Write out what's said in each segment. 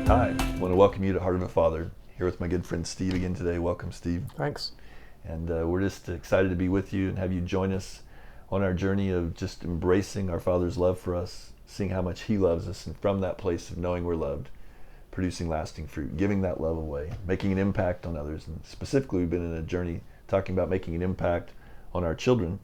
Hi, I want to welcome you to Heart of a Father. Here with my good friend Steve again today. Welcome, Steve. Thanks. And we're just excited to be with you and have you join us on our journey of just embracing our Father's love for us, seeing how much He loves us, and from that place of knowing we're loved, producing lasting fruit, giving that love away, making an impact on others. And specifically, we've been in a journey talking about making an impact on our children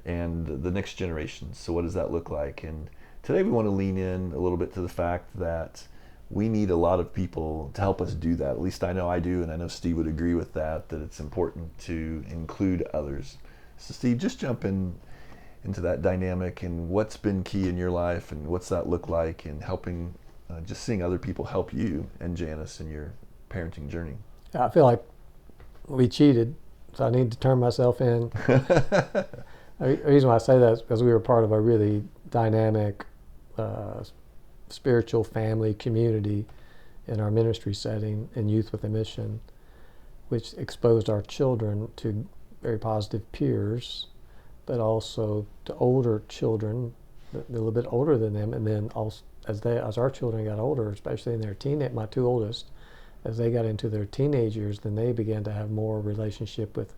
and the next generation. So what does that look like? And today we want to lean in a little bit to the fact that we need a lot of people to help us do that. At least I know I do, and I know Steve would agree with that it's important to include others. So Steve, just jump into that dynamic and what's been key in your life and what's that look like in helping, just seeing other people help you and Janice in your parenting journey. I feel like we cheated, so I need to turn myself in. The reason why I say that is because we were part of a really dynamic spiritual family community in our ministry setting in Youth with a Mission, which exposed our children to very positive peers, but also to older children, a little bit older than them, and then also as our children got older, especially in their my two oldest, as they got into their teenage years, then they began to have more relationship with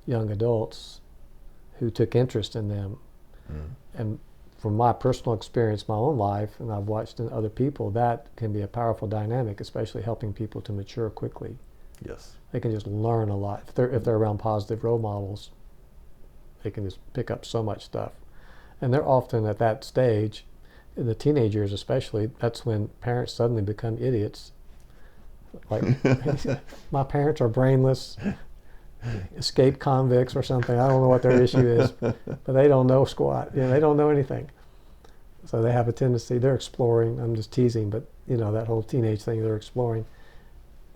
young adults who took interest in them. And from my personal experience, my own life, and I've watched in other people, that can be a powerful dynamic, especially helping people to mature quickly. Yes. They can just learn a lot. If they're around positive role models, they can just pick up so much stuff. And they're often at that stage, in the teenage years especially, that's when parents suddenly become idiots. Like, my parents are brainless, escaped convicts or something. I don't know what their issue is, but they don't know squat. They don't know anything. So they have a tendency, they're exploring. I'm just teasing, but that whole teenage thing, they're exploring.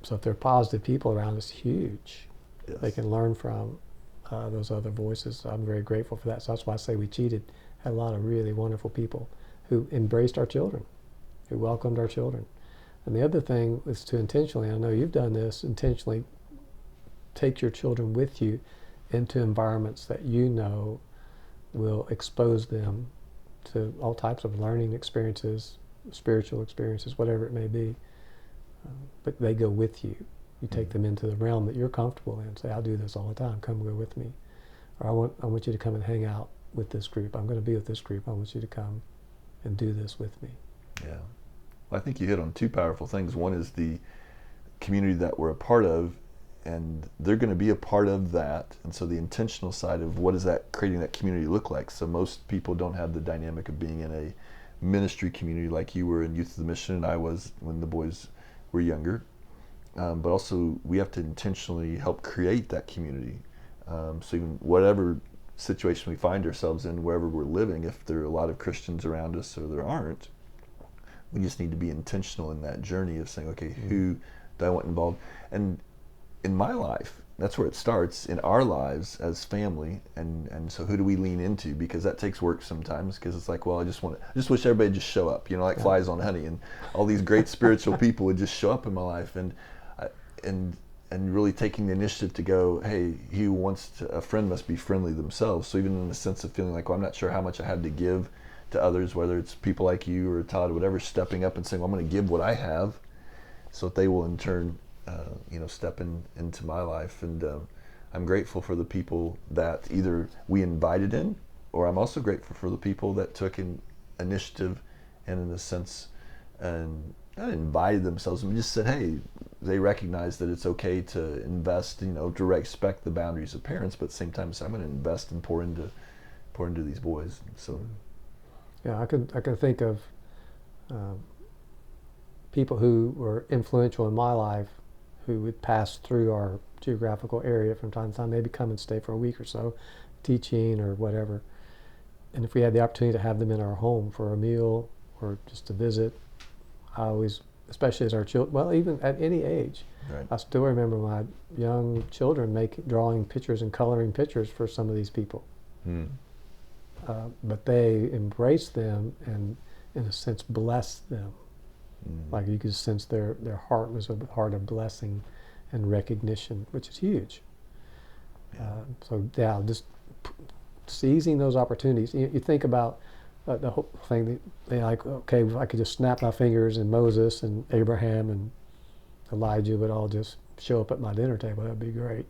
So if they're positive people around, it's huge. Yes. They can learn from those other voices. I'm very grateful for that. So that's why I say we cheated. Had a lot of really wonderful people who embraced our children, who welcomed our children. And the other thing is to intentionally, I know you've done this, intentionally take your children with you into environments that will expose them to all types of learning experiences, spiritual experiences, whatever it may be. But they go with you. You take them into the realm that you're comfortable in. Say, I'll do this all the time. Come go with me. Or I want you to come and hang out with this group. I'm going to be with this group. I want you to come and do this with me. Yeah. Well, I think you hit on two powerful things. One is the community that we're a part of, and they're going to be a part of that. And so the intentional side of what is that, creating that community look like? So most people don't have the dynamic of being in a ministry community like you were in Youth of the Mission and I was when the boys were younger. But also we have to intentionally help create that community. So even whatever situation we find ourselves in, wherever we're living, if there are a lot of Christians around us or there aren't, we just need to be intentional in that journey of saying, okay, who do I want involved? And in my life, that's where it starts, in our lives as family, and so who do we lean into? Because that takes work sometimes, because it's like, well, I just wish everybody would just show up, like flies on honey, and all these great spiritual people would just show up in my life, and really taking the initiative to go, hey, a friend must be friendly themselves. So even in the sense of feeling like, well, I'm not sure how much I have to give to others, whether it's people like you or Todd or whatever, stepping up and saying, well, I'm going to give what I have, so that they will in turn step into my life. And I'm grateful for the people that either we invited in, or I'm also grateful for the people that took initiative and in a sense, and not invited themselves, but just said, hey, they recognize that it's okay to invest, to respect the boundaries of parents, but at the same time say, I'm going to invest and pour into these boys. So yeah, I can think of people who were influential in my life who would pass through our geographical area from time to time, maybe come and stay for a week or so, teaching or whatever. And if we had the opportunity to have them in our home for a meal or just to visit, I always, especially as our children, well, even at any age, right. I still remember my young children drawing pictures and coloring pictures for some of these people. But they embraced them and, in a sense, blessed them. Like you could sense their heart was a heart of blessing and recognition, which is huge. So yeah, just seizing those opportunities. You think about The whole thing that they like, okay, if I could just snap my fingers and Moses and Abraham and Elijah would all just show up at my dinner table, that'd be great.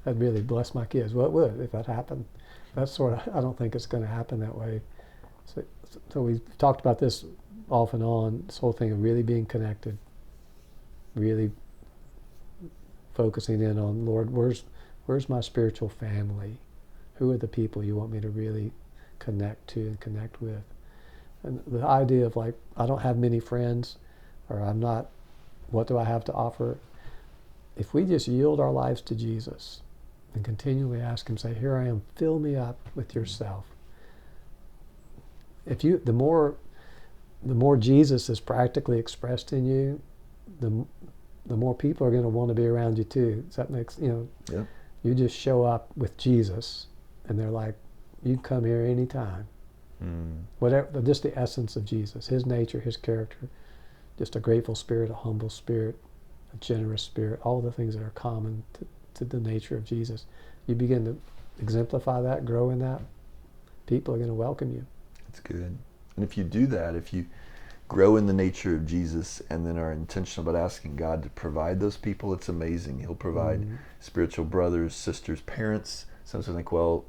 That'd really bless my kids. Well, it would if that happened. That's sort of, I don't think it's going to happen that way. So we've talked about this off and on, this whole thing of really being connected, really focusing in on, Lord, where's my spiritual family? Who are the people you want me to really connect to and connect with? And the idea of like, I don't have many friends, or I'm not, what do I have to offer? If we just yield our lives to Jesus and continually ask him, say, here I am, fill me up with yourself. If you, the more Jesus is practically expressed in you, the more people are going to want to be around you too. Does that make, Yeah. you just show up with Jesus and they're like, you can come here anytime. Whatever, just the essence of Jesus, his nature, his character, just a grateful spirit, a humble spirit, a generous spirit, all the things that are common to the nature of Jesus. You begin to exemplify that, grow in that, people are going to welcome you. That's good. And if you do that, if you grow in the nature of Jesus and then are intentional about asking God to provide those people, it's amazing. He'll provide spiritual brothers, sisters, parents. Sometimes I think, well,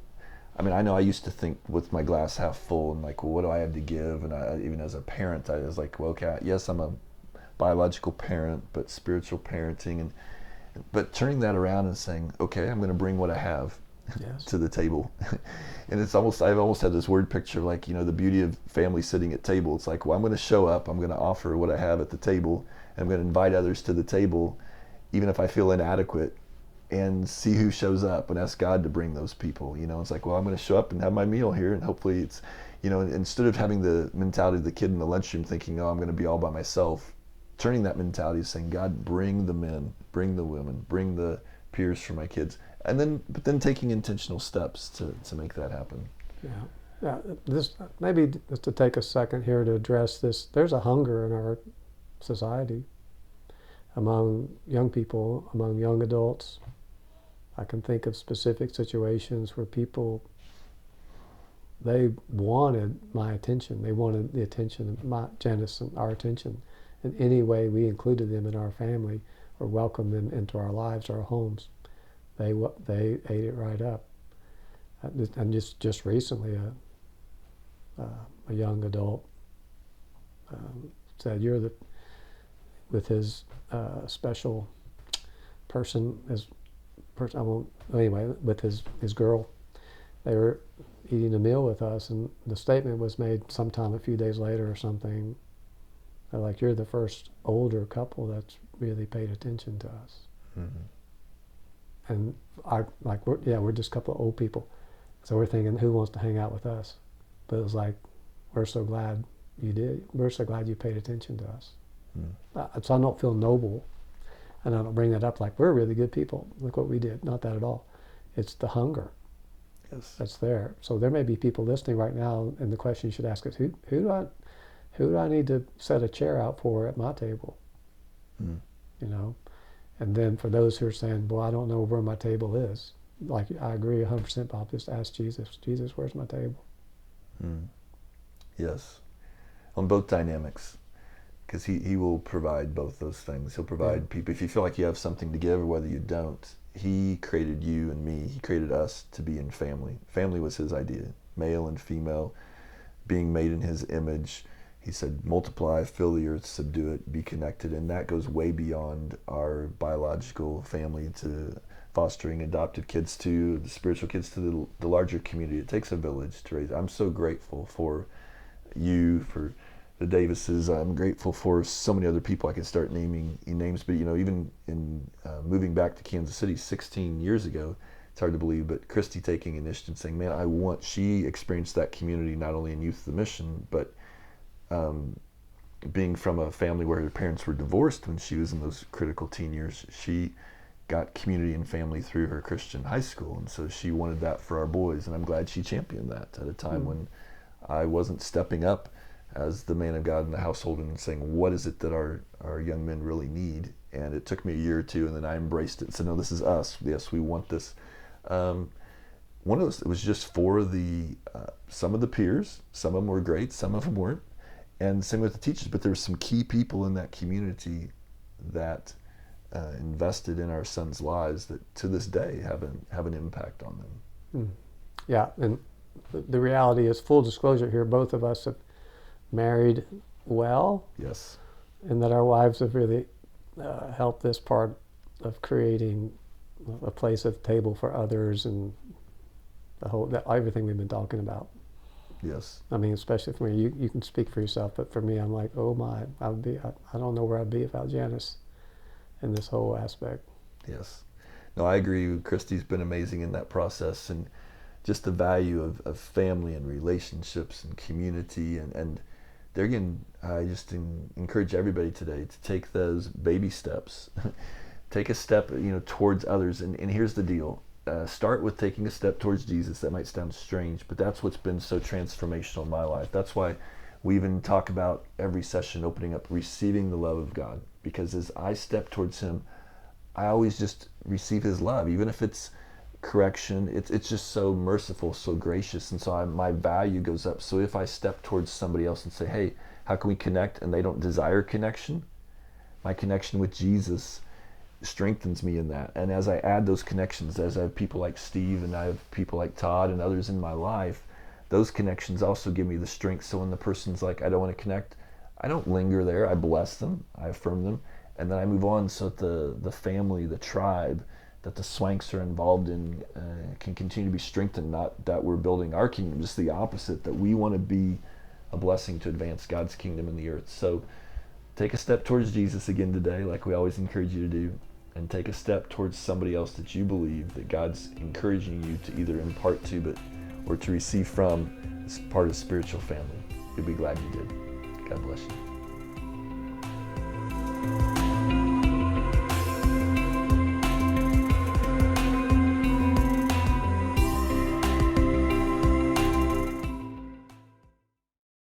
I mean, I know I used to think with my glass half full and like, well, what do I have to give? And even as a parent, I was like, well, okay, yes, I'm a biological parent, but spiritual parenting. But turning that around and saying, okay, I'm going to bring what I have to the table. And it's almost, I've almost had this word picture, like, the beauty of family sitting at table. It's like, well, I'm going to show up, I'm going to offer what I have at the table, and I'm going to invite others to the table, even if I feel inadequate, and see who shows up and ask God to bring those people. It's like, well, I'm going to show up and have my meal here, and hopefully it's, instead of having the mentality of the kid in the lunchroom thinking, oh, I'm going to be all by myself, turning that mentality is saying, God, bring the men, bring the women, bring the peers for my kids. But then taking intentional steps to make that happen. Yeah. This maybe just to take a second here to address this. There's a hunger in our society among young people, among young adults. I can think of specific situations where people, they wanted my attention. They wanted the attention of Janice and our attention. In any way we included them in our family or welcomed them into our lives, our homes, they ate it right up. And just recently, a young adult said, with his special person, with his girl, they were eating a meal with us, and the statement was made sometime a few days later or something. They're like, you're the first older couple that's really paid attention to us. And we're just a couple of old people. So we're thinking, who wants to hang out with us? But it was like, we're so glad you did. We're so glad you paid attention to us. So I don't feel noble, and I don't bring that up like, we're really good people. Look what we did. Not that at all. It's the hunger that's there. So there may be people listening right now, and the question you should ask is, who do I need to set a chair out for at my table? And then for those who are saying, boy, I don't know where my table is. Like, I agree 100%, Bob. Just ask Jesus. Jesus, where's my table? Yes. On both dynamics. Because he will provide both those things. He'll provide people. If you feel like you have something to give or whether you don't, he created you and me. He created us to be in family. Family was his idea. Male and female, being made in his image. He said, multiply, fill the earth, subdue it, be connected. And that goes way beyond our biological family to fostering adopted kids to the spiritual kids to the larger community. It takes a village to raise. I'm so grateful for you, for the Davises. I'm grateful for so many other people. I could start naming names, but even in moving back to Kansas City 16 years ago, it's hard to believe, but Christy taking initiative and saying, man, she experienced that community not only in Youth of the Mission, but being from a family where her parents were divorced when she was in those critical teen years, she got community and family through her Christian high school, and so she wanted that for our boys, and I'm glad she championed that at a time when I wasn't stepping up as the man of God in the household and saying, what is it that our young men really need? And it took me a year or two, and then I embraced it and said, no, this is us. Yes, we want this. one of those, it was just for the some of the peers. Some of them were great, some of them weren't, and same with the teachers. But there were some key people in that community that invested in our sons' lives that to this day have an impact on them. Mm. Yeah, and the reality is, full disclosure here, both of us have married well. Yes. And that our wives have really helped this part of creating a place at the table for others, and everything we've been talking about. Yes. I mean, especially for me, you can speak for yourself, but for me, I'm like, oh my, I don't know where I'd be without Janice in this whole aspect. Yes. No, I agree. Christy's been amazing in that process, and just the value of family and relationships and community, and there again, I just encourage everybody today to take those baby steps. Take a step, towards others. And here's the deal. Start with taking a step towards Jesus. That might sound strange, but that's what's been so transformational in my life. That's why we even talk about every session opening up, receiving the love of God. Because as I step towards Him, I always just receive His love, even if it's correction. It's just so merciful, so gracious, and so my value goes up. So if I step towards somebody else and say, hey, how can we connect, and they don't desire connection, my connection with Jesus strengthens me in that. And as I add those connections, as I have people like Steve and I have people like Todd and others in my life, those connections also give me the strength. So when the person's like, I don't want to connect, I don't linger there. I bless them, I affirm them, and then I move on so that the family, the tribe that the Swanks are involved in can continue to be strengthened. Not that we're building our kingdom, just the opposite, that we want to be a blessing to advance God's kingdom in the earth. So take a step towards Jesus again today, like we always encourage you to do, and take a step towards somebody else that you believe that God's encouraging you to either impart to or to receive from as part of spiritual family. You'll be glad you did. God bless you.